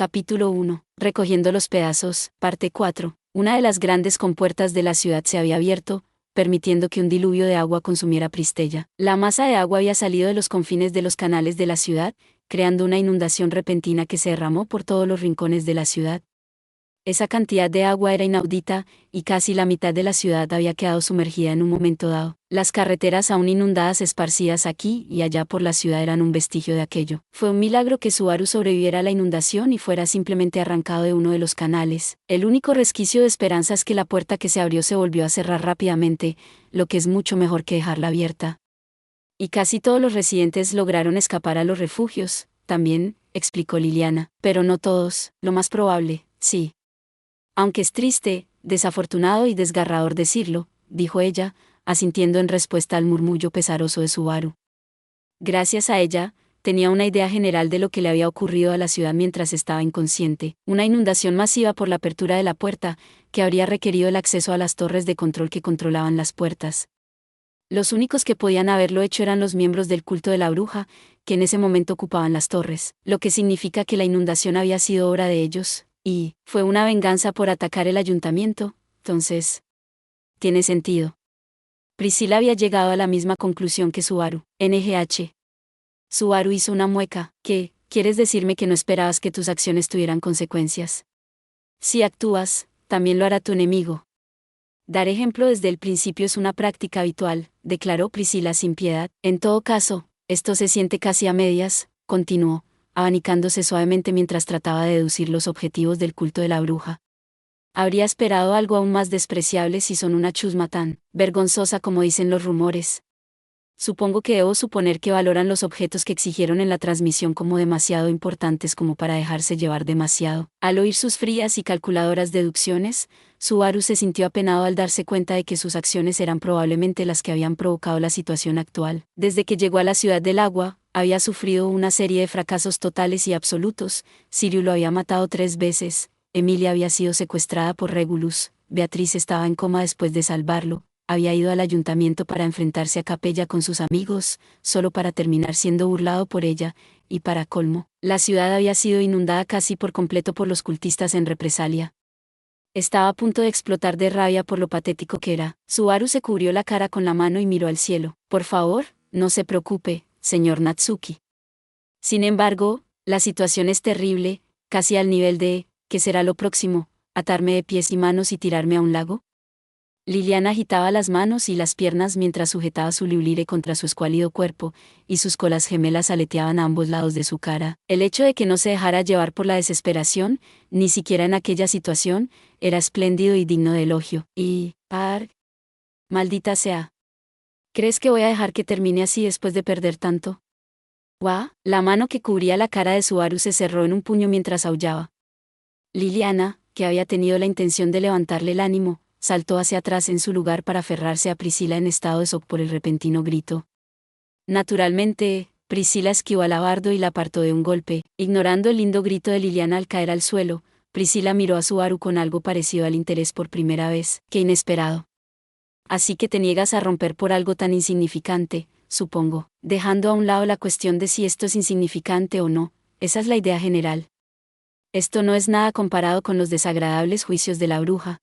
Capítulo 1. Recogiendo los pedazos, parte 4. Una de las grandes compuertas de la ciudad se había abierto, permitiendo que un diluvio de agua consumiera Pristella. La masa de agua había salido de los confines de los canales de la ciudad, creando una inundación repentina que se derramó por todos los rincones de la ciudad. Esa cantidad de agua era inaudita, y casi la mitad de la ciudad había quedado sumergida en un momento dado. Las carreteras aún inundadas esparcidas aquí y allá por la ciudad eran un vestigio de aquello. Fue un milagro que Subaru sobreviviera a la inundación y fuera simplemente arrancado de uno de los canales. El único resquicio de esperanza es que la puerta que se abrió se volvió a cerrar rápidamente, lo que es mucho mejor que dejarla abierta. Y casi todos los residentes lograron escapar a los refugios, también, explicó Liliana. Pero no todos, lo más probable, sí. Aunque es triste, desafortunado y desgarrador decirlo, dijo ella, asintiendo en respuesta al murmullo pesaroso de Subaru. Gracias a ella, tenía una idea general de lo que le había ocurrido a la ciudad mientras estaba inconsciente, una inundación masiva por la apertura de la puerta, que habría requerido el acceso a las torres de control que controlaban las puertas. Los únicos que podían haberlo hecho eran los miembros del culto de la bruja, que en ese momento ocupaban las torres, lo que significa que la inundación había sido obra de ellos. Y fue una venganza por atacar el ayuntamiento, entonces. Tiene sentido. Priscila había llegado a la misma conclusión que Subaru. NGH. Subaru hizo una mueca. ¿Qué? ¿Quieres decirme que no esperabas que tus acciones tuvieran consecuencias? Si actúas, también lo hará tu enemigo. Dar ejemplo desde el principio es una práctica habitual, declaró Priscila sin piedad. En todo caso, esto se siente casi a medias, continuó, abanicándose suavemente mientras trataba de deducir los objetivos del culto de la bruja. Habría esperado algo aún más despreciable si son una chusma tan vergonzosa como dicen los rumores. Supongo que debo suponer que valoran los objetos que exigieron en la transmisión como demasiado importantes como para dejarse llevar demasiado. Al oír sus frías y calculadoras deducciones, Subaru se sintió apenado al darse cuenta de que sus acciones eran probablemente las que habían provocado la situación actual. Desde que llegó a la ciudad del agua, había sufrido una serie de fracasos totales y absolutos. Sirius lo había matado 3 veces, Emilia había sido secuestrada por Regulus, Beatriz estaba en coma después de salvarlo, había ido al ayuntamiento para enfrentarse a Capella con sus amigos, solo para terminar siendo burlado por ella, y para colmo, la ciudad había sido inundada casi por completo por los cultistas en represalia. Estaba a punto de explotar de rabia por lo patético que era. Subaru se cubrió la cara con la mano y miró al cielo. Por favor, no se preocupe, señor Natsuki. Sin embargo, la situación es terrible, casi al nivel de, ¿qué será lo próximo? ¿Atarme de pies y manos y tirarme a un lago? Liliana agitaba las manos y las piernas mientras sujetaba su liulire contra su escuálido cuerpo, y sus colas gemelas aleteaban a ambos lados de su cara. El hecho de que no se dejara llevar por la desesperación, ni siquiera en aquella situación, era espléndido y digno de elogio. Maldita sea. ¿Crees que voy a dejar que termine así después de perder tanto? ¡Guau! La mano que cubría la cara de Subaru se cerró en un puño mientras aullaba. Liliana, que había tenido la intención de levantarle el ánimo, saltó hacia atrás en su lugar para aferrarse a Priscila en estado de shock por el repentino grito. Naturalmente, Priscila esquivó al abardo y la apartó de un golpe. Ignorando el lindo grito de Liliana al caer al suelo, Priscila miró a Subaru con algo parecido al interés por primera vez. ¡Qué inesperado! Así que te niegas a romper por algo tan insignificante, supongo, dejando a un lado la cuestión de si esto es insignificante o no, esa es la idea general. Esto no es nada comparado con los desagradables juicios de la bruja.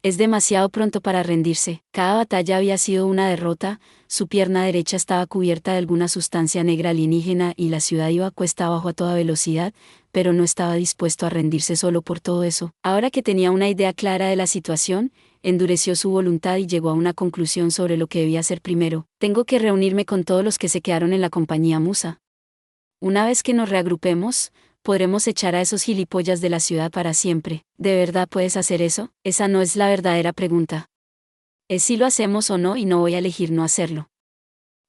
Es demasiado pronto para rendirse. Cada batalla había sido una derrota, su pierna derecha estaba cubierta de alguna sustancia negra alienígena y la ciudad iba cuesta abajo a toda velocidad, pero no estaba dispuesto a rendirse solo por todo eso. Ahora que tenía una idea clara de la situación, endureció su voluntad y llegó a una conclusión sobre lo que debía hacer primero. Tengo que reunirme con todos los que se quedaron en la compañía Musa. Una vez que nos reagrupemos, podremos echar a esos gilipollas de la ciudad para siempre. ¿De verdad puedes hacer eso? Esa no es la verdadera pregunta. Es si lo hacemos o no y no voy a elegir no hacerlo.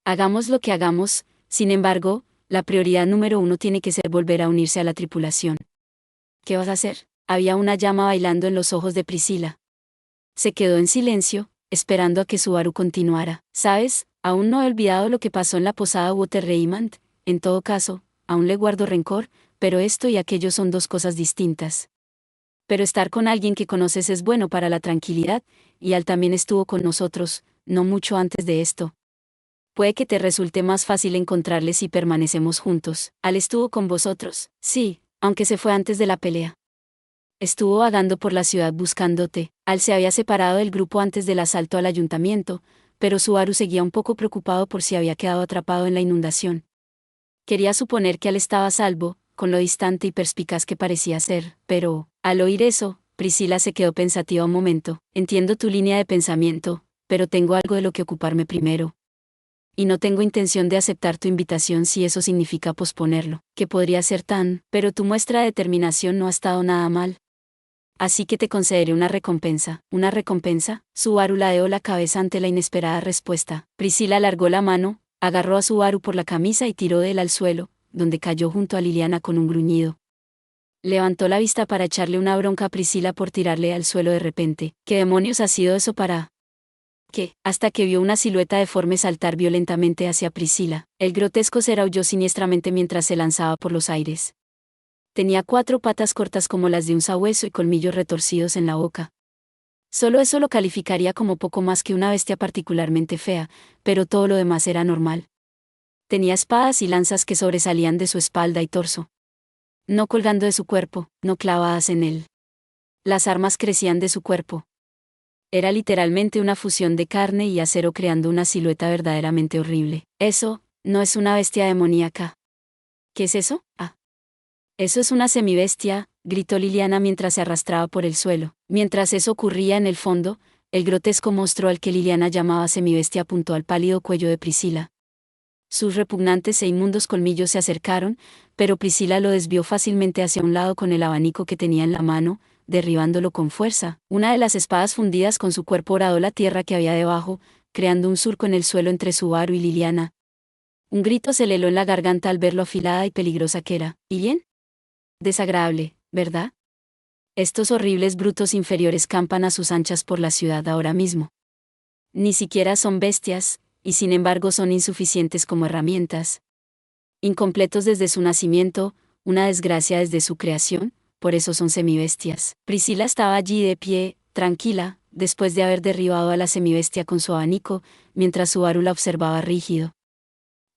Hagamos lo que hagamos, sin embargo, la prioridad número 1 tiene que ser volver a unirse a la tripulación. ¿Qué vas a hacer? Había una llama bailando en los ojos de Priscila. Se quedó en silencio, esperando a que Subaru continuara. ¿Sabes? Aún no he olvidado lo que pasó en la posada Water-Raymond. En todo caso, aún le guardo rencor, pero esto y aquello son 2 cosas distintas. Pero estar con alguien que conoces es bueno para la tranquilidad, y Al también estuvo con nosotros, no mucho antes de esto. Puede que te resulte más fácil encontrarle si permanecemos juntos. Al estuvo con vosotros. Sí, Aunque se fue antes de la pelea. Estuvo vagando por la ciudad buscándote. Al se había separado del grupo antes del asalto al ayuntamiento, pero Subaru seguía un poco preocupado por si había quedado atrapado en la inundación. Quería suponer que Al estaba a salvo, con lo distante y perspicaz que parecía ser, pero, al oír eso, Priscila se quedó pensativa un momento. Entiendo tu línea de pensamiento, pero tengo algo de lo que ocuparme primero. Y no tengo intención de aceptar tu invitación si eso significa posponerlo, que podría ser pero tu muestra de determinación no ha estado nada mal. Así que te concederé una recompensa. ¿Una recompensa? Subaru ladeó la cabeza ante la inesperada respuesta. Priscila alargó la mano, agarró a Subaru por la camisa y tiró de él al suelo, donde cayó junto a Liliana con un gruñido. Levantó la vista para echarle una bronca a Priscila por tirarle al suelo de repente. ¿Qué demonios ha sido eso para...? ¿Qué? Hasta que vio una silueta deforme saltar violentamente hacia Priscila. El grotesco ser aulló siniestramente mientras se lanzaba por los aires. Tenía 4 patas cortas como las de un sabueso y colmillos retorcidos en la boca. Solo eso lo calificaría como poco más que una bestia particularmente fea, pero todo lo demás era normal. Tenía espadas y lanzas que sobresalían de su espalda y torso. No colgando de su cuerpo, no clavadas en él. Las armas crecían de su cuerpo. Era literalmente una fusión de carne y acero creando una silueta verdaderamente horrible. Eso, no es una bestia demoníaca. ¿Qué es eso? Eso es una semibestia, gritó Liliana mientras se arrastraba por el suelo. Mientras eso ocurría en el fondo, el grotesco monstruo al que Liliana llamaba semibestia apuntó al pálido cuello de Priscila. Sus repugnantes e inmundos colmillos se acercaron, pero Priscila lo desvió fácilmente hacia un lado con el abanico que tenía en la mano, derribándolo con fuerza. Una de las espadas fundidas con su cuerpo horadó la tierra que había debajo, creando un surco en el suelo entre Subaru y Liliana. Un grito se le heló en la garganta al ver lo afilada y peligrosa que era. ¿Y bien? Desagradable, ¿verdad? Estos horribles brutos inferiores campan a sus anchas por la ciudad ahora mismo. Ni siquiera son bestias, y sin embargo son insuficientes como herramientas. Incompletos desde su nacimiento, una desgracia desde su creación, por eso son semibestias. Priscila estaba allí de pie, tranquila, después de haber derribado a la semibestia con su abanico, mientras Subaru la observaba rígido.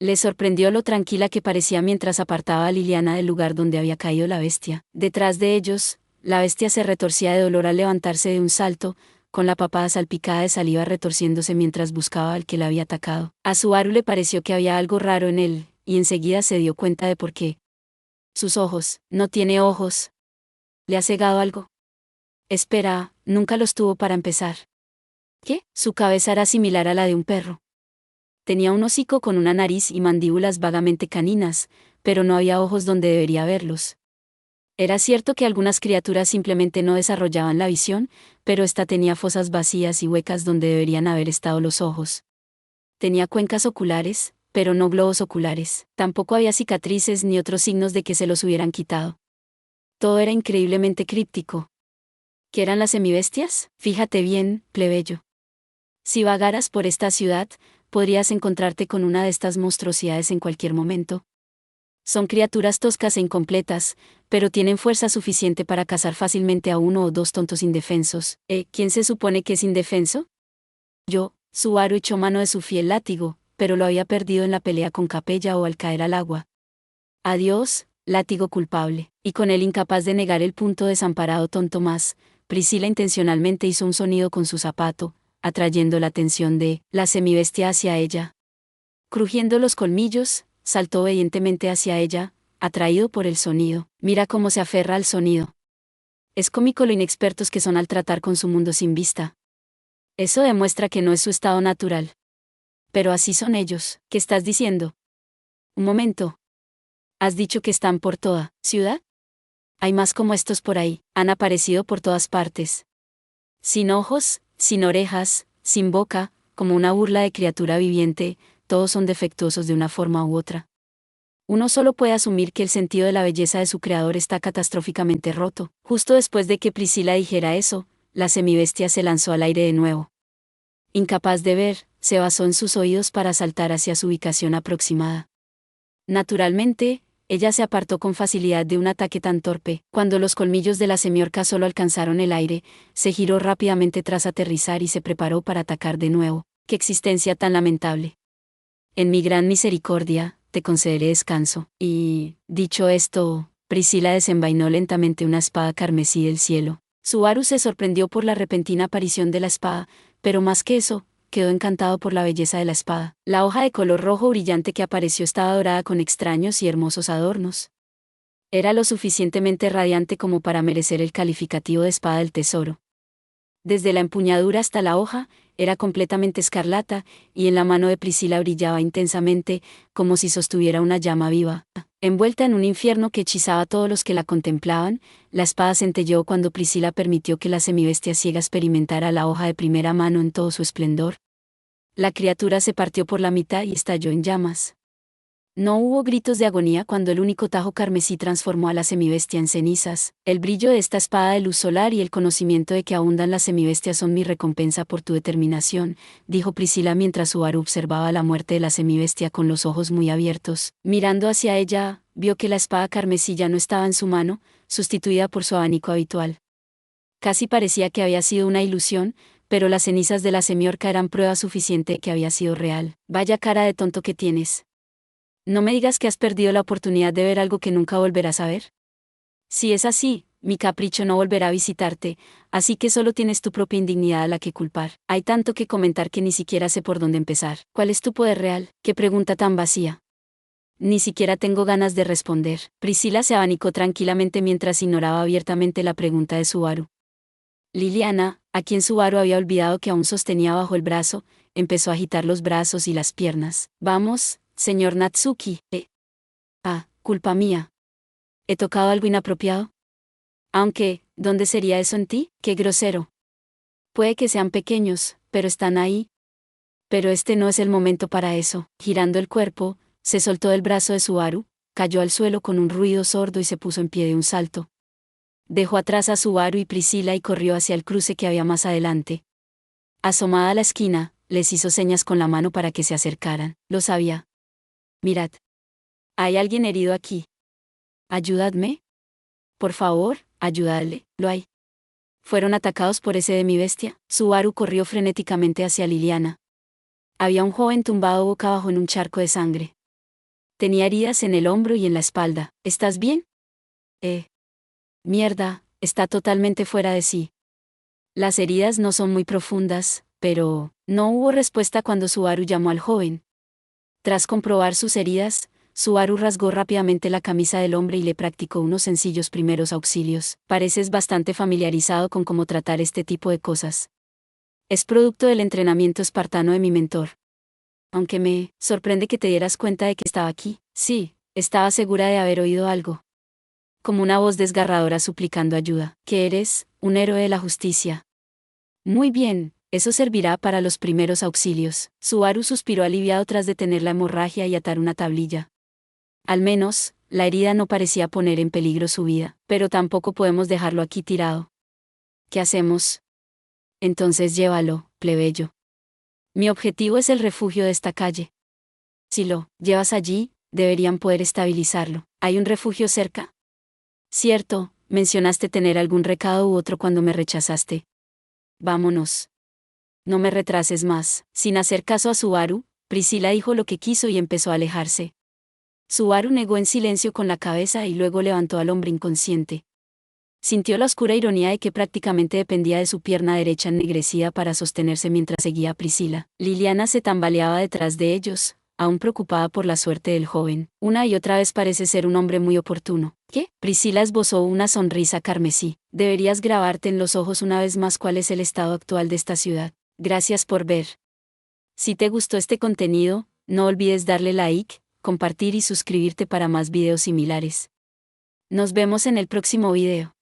Le sorprendió lo tranquila que parecía mientras apartaba a Liliana del lugar donde había caído la bestia. Detrás de ellos, la bestia se retorcía de dolor al levantarse de un salto, con la papada salpicada de saliva retorciéndose mientras buscaba al que la había atacado. A Subaru le pareció que había algo raro en él, y enseguida se dio cuenta de por qué. Sus ojos, no tiene ojos. ¿Le ha cegado algo? Espera, nunca los tuvo para empezar. ¿Qué? Su cabeza era similar a la de un perro. Tenía un hocico con una nariz y mandíbulas vagamente caninas, pero no había ojos donde debería haberlos. Era cierto que algunas criaturas simplemente no desarrollaban la visión, pero esta tenía fosas vacías y huecas donde deberían haber estado los ojos. Tenía cuencas oculares, pero no globos oculares. Tampoco había cicatrices ni otros signos de que se los hubieran quitado. Todo era increíblemente críptico. ¿Qué eran las semibestias? Fíjate bien, plebeyo. Si vagaras por esta ciudad, podrías encontrarte con una de estas monstruosidades en cualquier momento. Son criaturas toscas e incompletas, pero tienen fuerza suficiente para cazar fácilmente a 1 o 2 tontos indefensos. ¿Quién se supone que es indefenso? Yo. Subaru echó mano de su fiel látigo, pero lo había perdido en la pelea con Capella o al caer al agua. Adiós, látigo culpable. Y con él incapaz de negar el punto desamparado tonto más, Priscila intencionalmente hizo un sonido con su zapato, atrayendo la atención de la semibestia hacia ella. Crujiendo los colmillos, saltó obedientemente hacia ella, atraído por el sonido. Mira cómo se aferra al sonido. Es cómico lo inexpertos que son al tratar con su mundo sin vista. Eso demuestra que no es su estado natural. Pero así son ellos. ¿Qué estás diciendo? Un momento. ¿Has dicho que están por toda ciudad? Hay más como estos por ahí, han aparecido por todas partes. Sin ojos, sin orejas, sin boca, como una burla de criatura viviente, todos son defectuosos de una forma u otra. Uno solo puede asumir que el sentido de la belleza de su creador está catastróficamente roto. Justo después de que Priscila dijera eso, la semibestia se lanzó al aire de nuevo. Incapaz de ver, se basó en sus oídos para saltar hacia su ubicación aproximada. Naturalmente, ella se apartó con facilidad de un ataque tan torpe. Cuando los colmillos de la semiorca solo alcanzaron el aire, se giró rápidamente tras aterrizar y se preparó para atacar de nuevo. ¡Qué existencia tan lamentable! En mi gran misericordia, te concederé descanso. Y, dicho esto, Priscila desenvainó lentamente una espada carmesí del cielo. Subaru se sorprendió por la repentina aparición de la espada, pero más que eso, quedó encantado por la belleza de la espada. La hoja de color rojo brillante que apareció estaba dorada con extraños y hermosos adornos. Era lo suficientemente radiante como para merecer el calificativo de espada del tesoro. Desde la empuñadura hasta la hoja, era completamente escarlata, y en la mano de Priscila brillaba intensamente, como si sostuviera una llama viva. Envuelta en un infierno que hechizaba a todos los que la contemplaban, la espada centelleó cuando Priscila permitió que la semibestia ciega experimentara la hoja de primera mano en todo su esplendor. La criatura se partió por la mitad y estalló en llamas. No hubo gritos de agonía cuando el único tajo carmesí transformó a la semibestia en cenizas. El brillo de esta espada de luz solar y el conocimiento de que abundan las semibestias son mi recompensa por tu determinación, dijo Priscila mientras Subaru observaba la muerte de la semibestia con los ojos muy abiertos. Mirando hacia ella, vio que la espada carmesí ya no estaba en su mano, sustituida por su abanico habitual. Casi parecía que había sido una ilusión, pero las cenizas de la semiorca eran prueba suficiente de que había sido real. Vaya cara de tonto que tienes. No me digas que has perdido la oportunidad de ver algo que nunca volverás a ver. Si es así, mi capricho no volverá a visitarte, así que solo tienes tu propia indignidad a la que culpar. Hay tanto que comentar que ni siquiera sé por dónde empezar. ¿Cuál es tu poder real? ¿Qué pregunta tan vacía? Ni siquiera tengo ganas de responder. Priscila se abanicó tranquilamente mientras ignoraba abiertamente la pregunta de Subaru. Liliana, a quien Subaru había olvidado que aún sostenía bajo el brazo, empezó a agitar los brazos y las piernas. Vamos, señor Natsuki. Culpa mía. ¿He tocado algo inapropiado? Aunque, ¿dónde sería eso en ti? ¡Qué grosero! Puede que sean pequeños, pero están ahí. Pero este no es el momento para eso. Girando el cuerpo, se soltó del brazo de Subaru, cayó al suelo con un ruido sordo y se puso en pie de un salto. Dejó atrás a Subaru y Priscila y corrió hacia el cruce que había más adelante. Asomada a la esquina, les hizo señas con la mano para que se acercaran. Lo sabía. Mirad. Hay alguien herido aquí. ¿Ayudadme? Por favor, ayudadle. Lo hay. ¿Fueron atacados por ese demibestia? Subaru corrió frenéticamente hacia Liliana. Había un joven tumbado boca abajo en un charco de sangre. Tenía heridas en el hombro y en la espalda. ¿Estás bien? Mierda, está totalmente fuera de sí. Las heridas no son muy profundas, pero no hubo respuesta cuando Subaru llamó al joven. Tras comprobar sus heridas, Subaru rasgó rápidamente la camisa del hombre y le practicó unos sencillos primeros auxilios. Pareces bastante familiarizado con cómo tratar este tipo de cosas. Es producto del entrenamiento espartano de mi mentor. Aunque me sorprende que te dieras cuenta de que estaba aquí. Sí, estaba segura de haber oído algo. Como una voz desgarradora suplicando ayuda. ¿Qué eres? Un héroe de la justicia. Muy bien, eso servirá para los primeros auxilios. Subaru suspiró aliviado tras detener la hemorragia y atar una tablilla. Al menos, la herida no parecía poner en peligro su vida, pero tampoco podemos dejarlo aquí tirado. ¿Qué hacemos? Entonces llévalo, plebeyo. Mi objetivo es el refugio de esta calle. Si lo llevas allí, deberían poder estabilizarlo. ¿Hay un refugio cerca? Cierto, mencionaste tener algún recado u otro cuando me rechazaste. Vámonos. No me retrases más. Sin hacer caso a Subaru, Priscila dijo lo que quiso y empezó a alejarse. Subaru negó en silencio con la cabeza y luego levantó al hombre inconsciente. Sintió la oscura ironía de que prácticamente dependía de su pierna derecha ennegrecida para sostenerse mientras seguía a Priscila. Liliana se tambaleaba detrás de ellos, aún preocupada por la suerte del joven. Una y otra vez parece ser un hombre muy oportuno. ¿Qué? Priscila esbozó una sonrisa carmesí. Deberías grabarte en los ojos una vez más cuál es el estado actual de esta ciudad. Gracias por ver. Si te gustó este contenido, no olvides darle like, compartir y suscribirte para más videos similares. Nos vemos en el próximo video.